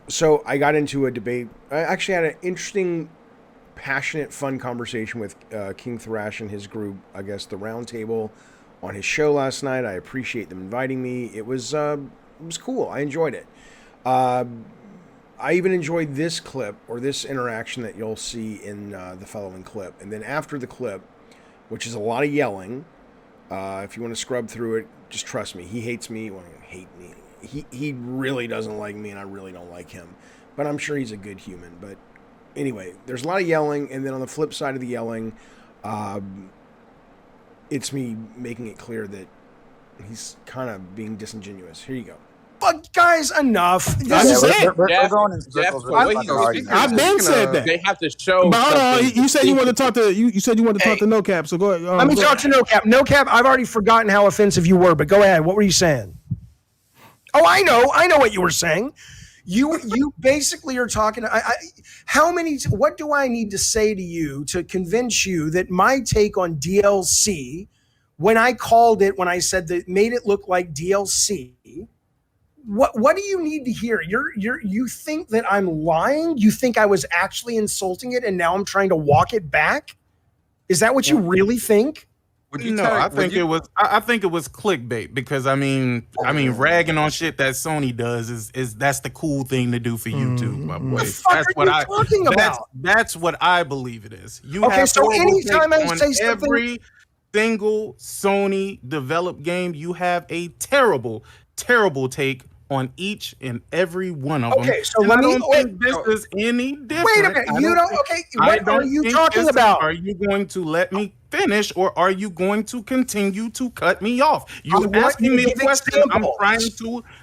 So I got into a debate. I actually had an interesting, passionate, fun conversation with King Thrash and his group. I guess the Round Table on his show last night. I appreciate them inviting me. It was cool. I enjoyed it. I even enjoyed this clip or this interaction that you'll see in the following clip. And then after the clip, which is a lot of yelling, if you want to scrub through it, just trust me. He hates me. Well, hate me. He really doesn't like me, and I really don't like him. But I'm sure he's a good human. But anyway, there's a lot of yelling, and then on the flip side of the yelling, it's me making it clear that he's kind of being disingenuous. Here you go. But guys, enough. This is it. We're going in circles. I've been said that. They have to show. But hold on, you said you wanted to talk to you said you wanted to talk to No Cap. So go ahead. Let me talk to No Cap. No Cap. I've already forgotten how offensive you were, but go ahead. What were you saying? Oh, I know what you were saying. You basically are talking. What do I need to say to you to convince you that my take on DLC, when I said that made it look like DLC? What do you need to hear? You think that I'm lying? You think I was actually insulting it and now I'm trying to walk it back? Is that what you really think? I think it was clickbait because I mean ragging on shit that Sony does is that's the cool thing to do for YouTube, my boy. That's what I believe it is. So anytime I say something, every single Sony developed game, you have a terrible take on each and every one of them. Okay, so I don't think this is any different. Wait a minute. You don't. Okay, what are you talking about? Are you going to let me finish, or are you going to continue to cut me off? You're asking me a question.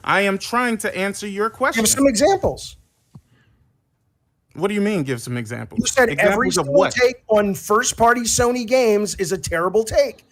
I am trying to answer your question. Give some examples. What do you mean? Give some examples. You said every single take on first-party Sony games is a terrible take.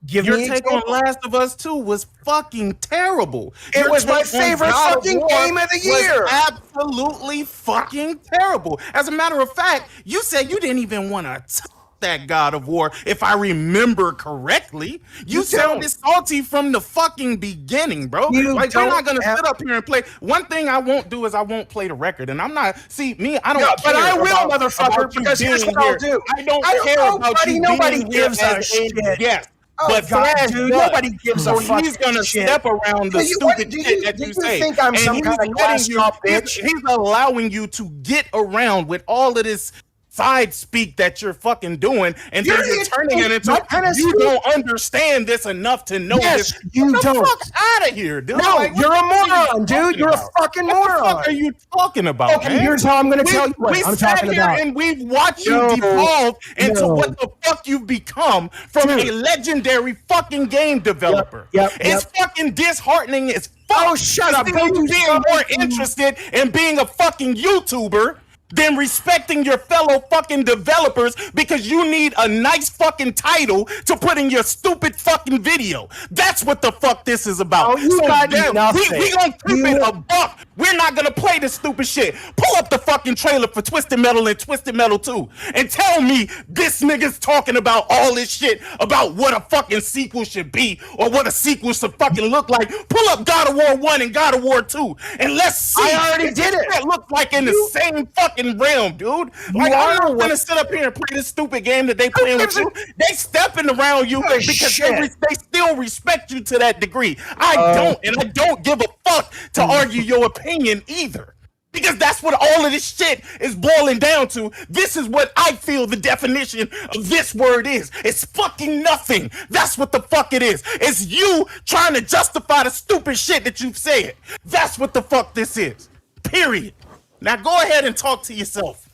Your take on Last of Us 2 was fucking terrible. It was my favorite fucking game of the year. Absolutely fucking terrible. As a matter of fact, you said you didn't even want to touch that God of War, if I remember correctly. You sounded salty from the fucking beginning, bro. We're not gonna sit up here and play. One thing I won't do is I won't play the record, and I'm not. See me, I don't. But I will, motherfucker, because here's what I'll do. I don't care about you. Nobody gives a shit. Yes. Oh, but God, dude, nobody gives a fuck. He's gonna step around the stupid shit that you say. Think I'm some kind of glass top bitch? He's allowing you to get around with all of this side speak that you're fucking doing, and then you're turning it into you don't understand this enough to know this. You don't. Fuck out of here, dude. No, you're a moron, dude. You're a fucking moron. What the fuck are you talking about? Okay, here's how I'm going to tell you what I'm talking about. And we've watched you devolve into what the fuck you've become from a legendary fucking game developer. It's fucking disheartening as fuck. Oh, shut up. You being more interested in being a fucking YouTuber than respecting your fellow fucking developers because you need a nice fucking title to put in your stupid fucking video. That's what the fuck this is about. Oh, you got nothing. We gonna keep it a buck. We're not gonna play this stupid shit. Pull up the fucking trailer for Twisted Metal and Twisted Metal 2 and tell me this nigga's talking about all this shit about what a fucking sequel should be or what a sequel should fucking look like. Pull up God of War 1 and God of War 2 and let's see. I already did it. That look like in the same fucking realm, dude. Like, I'm not gonna sit up here and play this stupid game that they playing with you. They stepping around you because they still respect you to that degree. I don't, and I don't give a fuck to argue your opinion either. Because that's what all of this shit is boiling down to. This is what I feel the definition of this word is. It's fucking nothing. That's what the fuck it is. It's you trying to justify the stupid shit that you've said. That's what the fuck this is. Period. Now go ahead and talk to yourself.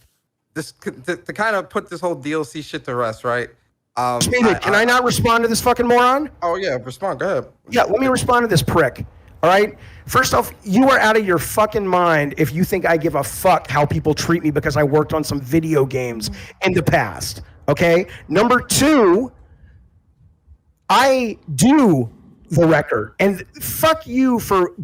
To kind of put this whole DLC shit to rest, right? Can I not respond to this fucking moron? Oh yeah, respond. Go ahead. Yeah, let me respond to this prick. All right. First off, you are out of your fucking mind if you think I give a fuck how people treat me because I worked on some video games in the past. Okay. Number two, I do the record. And fuck you for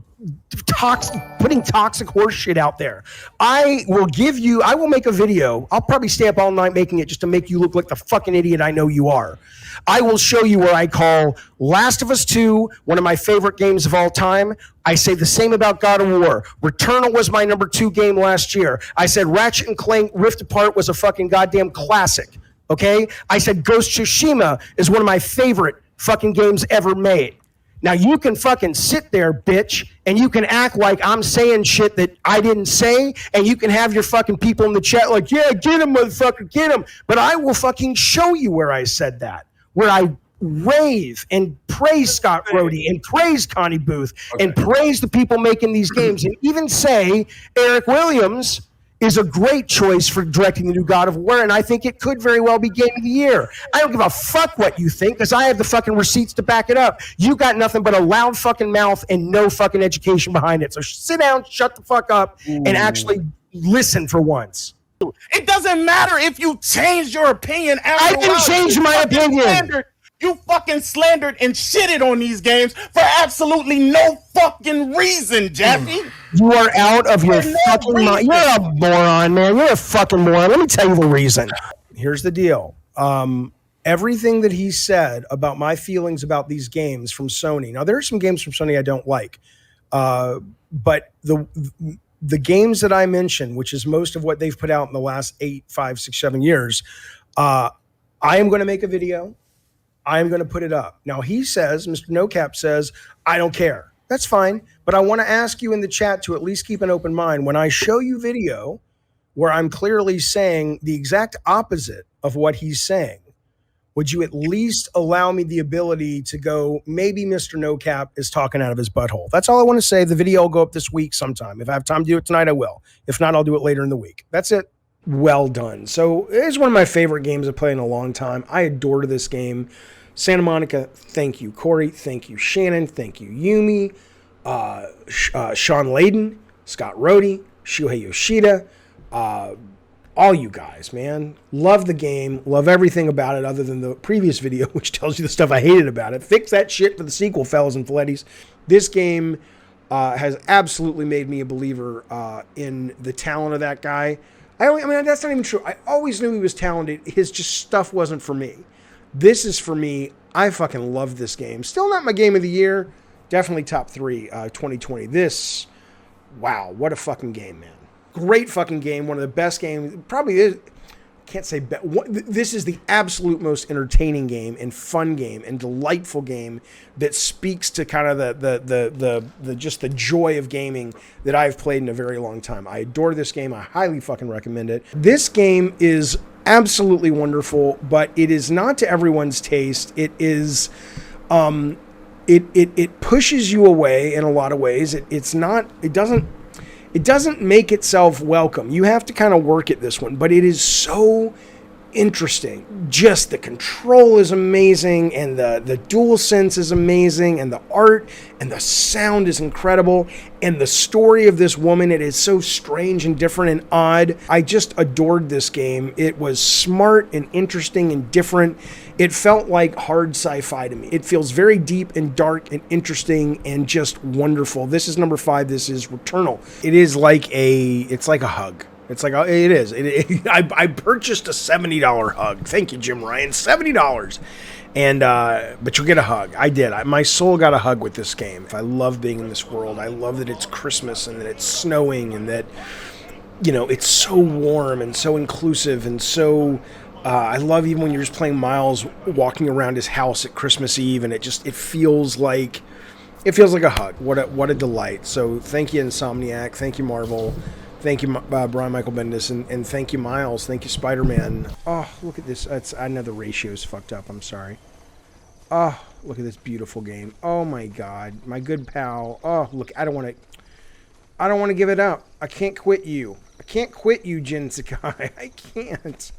putting toxic horse shit out there. I will make a video. I'll probably stay up all night making it just to make you look like the fucking idiot I know you are. I will show you where I call Last of Us 2 one of my favorite games of all time. I say the same about God of War. Returnal was my number 2 game last year. I said Ratchet and Clank Rift Apart was a fucking goddamn classic. Okay? I said Ghost Tsushima is one of my favorite fucking games ever made. Now you can fucking sit there, bitch, and you can act like I'm saying shit that I didn't say, and you can have your fucking people in the chat like, yeah, get him, motherfucker, get him. But I will fucking show you where I said that, where I rave and praise Scott Rhodey and praise Connie Booth and praise the people making these games and even say Eric Williams is a great choice for directing the new God of War, and I think it could very well be Game of the Year. I don't give a fuck what you think, because I have the fucking receipts to back it up. You got nothing but a loud fucking mouth and no fucking education behind it. So sit down, shut the fuck up, and actually listen for once. It doesn't matter if you change your opinion. I didn't change my opinion. You fucking slandered and shitted on these games for absolutely no fucking reason, Jeffy. You are out of your fucking mind. You're a moron, man. You're a fucking moron. Let me tell you the reason. Here's the deal. Everything that he said about my feelings about these games from Sony. Now, there are some games from Sony I don't like. But the games that I mentioned, which is most of what they've put out in the last 8, 5, 6, 7 years, I am going to make a video. I am going to put it up. Now, he says, Mr. NoCap says, I don't care. That's fine. But I want to ask you in the chat to at least keep an open mind. When I show you video where I'm clearly saying the exact opposite of what he's saying, would you at least allow me the ability to go, maybe Mr. NoCap is talking out of his butthole? That's all I want to say. The video will go up this week sometime. If I have time to do it tonight, I will. If not, I'll do it later in the week. That's it. Well done. So it's one of my favorite games I've played in a long time. I adored this game. Santa Monica, thank you. Corey, thank you. Shannon, thank you. Yumi, Sean Layden, Scott Rhodey, Shuhei Yoshida, all you guys, man. Love the game. Love everything about it other than the previous video, which tells you the stuff I hated about it. Fix that shit for the sequel, fellas and Fletties. This game has absolutely made me a believer in the talent of that guy. I mean, that's not even true. I always knew he was talented. His just stuff wasn't for me. This is for me. I fucking love this game. Still not my game of the year. Definitely top 3 2020. This, wow, what a fucking game, man. Great fucking game. One of the best games. Probably is. Can't say this is the absolute most entertaining game and fun game and delightful game that speaks to kind of the just the joy of gaming that I've played in a very long time. I adore this game. I highly fucking recommend it. This game is absolutely wonderful, but it is not to everyone's taste. It is it pushes you away in a lot of ways. It doesn't make itself welcome. You have to kind of work at this one, but it is so interesting. Just the control is amazing, and the DualSense is amazing, and the art and the sound is incredible, and the story of this woman, it is so strange and different and odd. I just adored this game. It was smart and interesting and different. It felt like hard sci-fi to me. It feels very deep and dark and interesting and just wonderful. This is number 5. This is Returnal. It's like a hug. It's like, it is. I purchased a $70 hug. Thank you, Jim Ryan. $70. And, but you'll get a hug. I did. My soul got a hug with this game. I love being in this world. I love that it's Christmas and that it's snowing and that, it's so warm and so inclusive and so, I love even when you're just playing Miles walking around his house at Christmas Eve, and it feels like a hug. What a delight. So thank you, Insomniac. Thank you, Marvel. Thank you, Brian Michael Bendis, and thank you, Miles. Thank you, Spider-Man. Oh, look at this. I know the ratio's fucked up. I'm sorry. Oh, look at this beautiful game. Oh my God, my good pal. Oh, look, I don't want to give it up. I can't quit you. I can't quit you, Jin Sakai. I can't.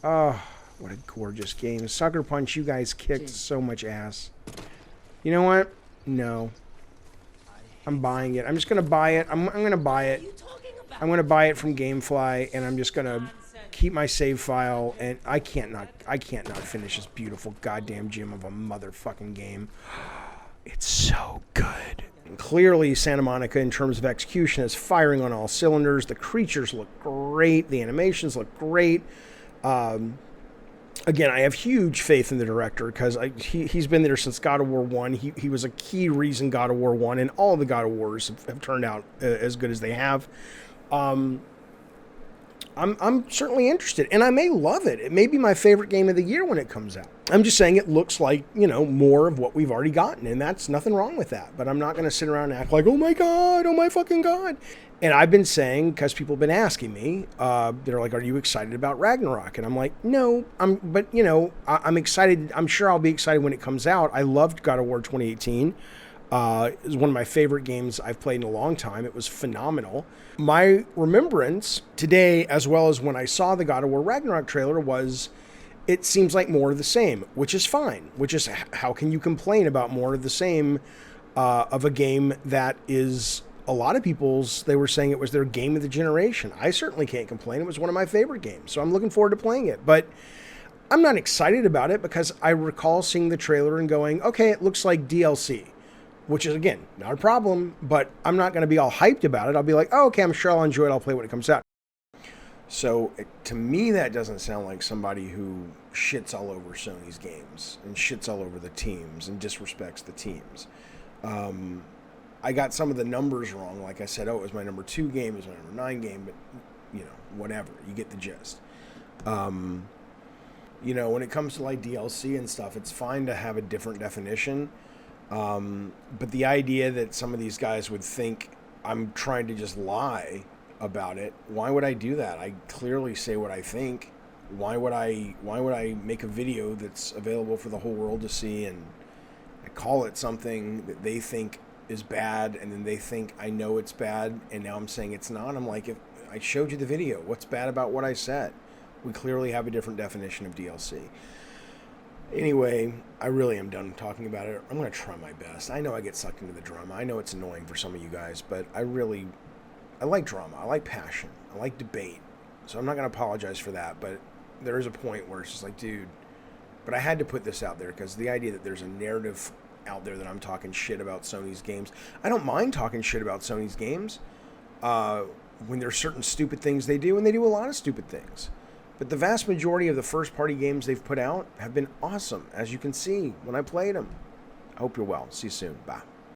Oh, what a gorgeous game. Sucker Punch, you guys kicked so much ass. You know what? No. I'm buying it. I'm just going to buy it. I'm going to buy it. I'm going to buy it from Gamefly, and I'm just going to keep my save file, and I can't not finish this beautiful goddamn gem of a motherfucking game. It's so good. And clearly, Santa Monica, in terms of execution, is firing on all cylinders. The creatures look great. The animations look great. Again, I have huge faith in the director because he's been there since God of War 1. He was a key reason God of War 1 and all the God of Wars have turned out as good as they have. I'm certainly interested, and I may love it. It may be my favorite game of the year when it comes out. I'm just saying it looks like, more of what we've already gotten, and that's nothing wrong with that. But I'm not going to sit around and act like, oh my God, oh my fucking God. And I've been saying, because people have been asking me, they're like, are you excited about Ragnarok? And I'm like, no, I'm excited. I'm sure I'll be excited when it comes out. I loved God of War 2018. It was one of my favorite games I've played in a long time. It was phenomenal. My remembrance today, as well as when I saw the God of War Ragnarok trailer, was it seems like more of the same, which is fine. Which is, how can you complain about more of the same of a game that is a lot of people's, they were saying it was their game of the generation. I certainly can't complain. It was one of my favorite games. So I'm looking forward to playing it. But I'm not excited about it because I recall seeing the trailer and going, okay, it looks like DLC. Which is, again, not a problem, but I'm not going to be all hyped about it. I'll be like, oh, okay, I'm sure I'll enjoy it. I'll play when it comes out. So to me, that doesn't sound like somebody who shits all over Sony's games and shits all over the teams and disrespects the teams. I got some of the numbers wrong. Like I said, it was my number 2 game, it was my number 9 game, but, whatever. You get the gist. When it comes to like DLC and stuff, it's fine to have a different definition. But the idea that some of these guys would think I'm trying to just lie about it, why would I do that? I clearly say what I think. Why would I make a video that's available for the whole world to see and I call it something that they think is bad and then they think I know it's bad and now I'm saying it's not? I'm like, if I showed you the video, what's bad about what I said? We clearly have a different definition of DLC. Anyway, I really am done talking about it. I'm going to try my best. I know I get sucked into the drama. I know it's annoying for some of you guys, but I like drama. I like passion. I like debate. So I'm not going to apologize for that, but there is a point where it's just like, dude, but I had to put this out there because the idea that there's a narrative out there that I'm talking shit about Sony's games. I don't mind talking shit about Sony's games when there's certain stupid things they do, and they do a lot of stupid things. But the vast majority of the first-party games they've put out have been awesome, as you can see when I played them. I hope you're well. See you soon. Bye.